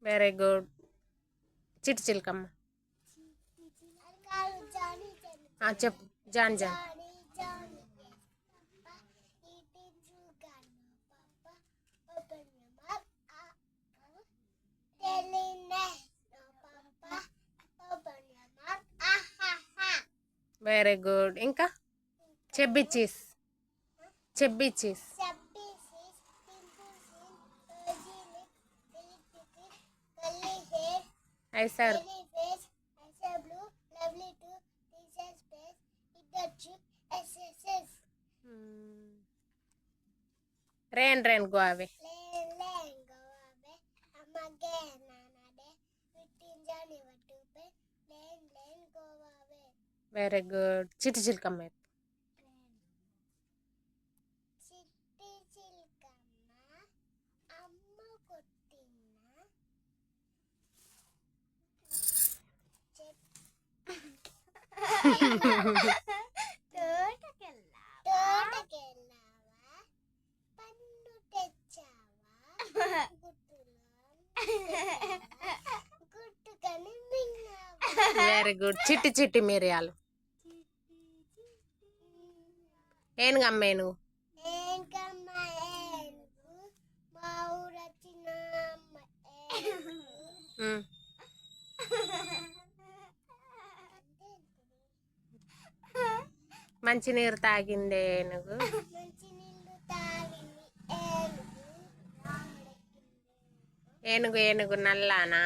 Very good. చిట్టి చిలకమ్మ చెప్పు. John John. Very good. ఇంకా చెబ్బిచ్చీస్. చెబ్బిచ్చీస్. ఐసార్. Rain rain go away. Very good. చిట్టి చిలకమ్మ. Very good. చిట్టి చిట్టి మిరియాలు. ఏనుగమ్మ ఏనుగు. మంచి నీరు తాగిందే ఏనుగు. ఏనుగు ఏనుగు నల్లానా.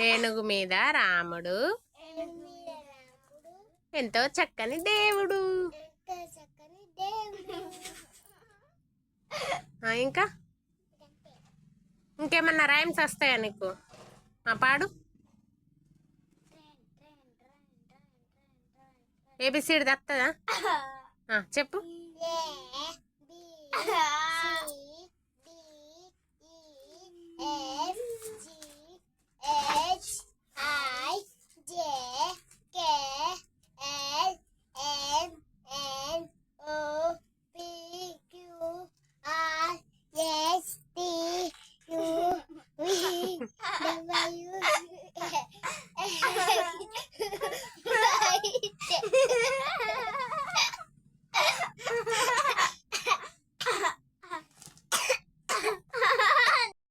ఏనుగు మీద రాముడు ఎంతో చక్కని దేవుడు. ఇంకా ఇంకేమన్నా రైమ్స్ వస్తాయా నీకు? పాడు. ఏబిసిడి వస్తుందా? చెప్పు.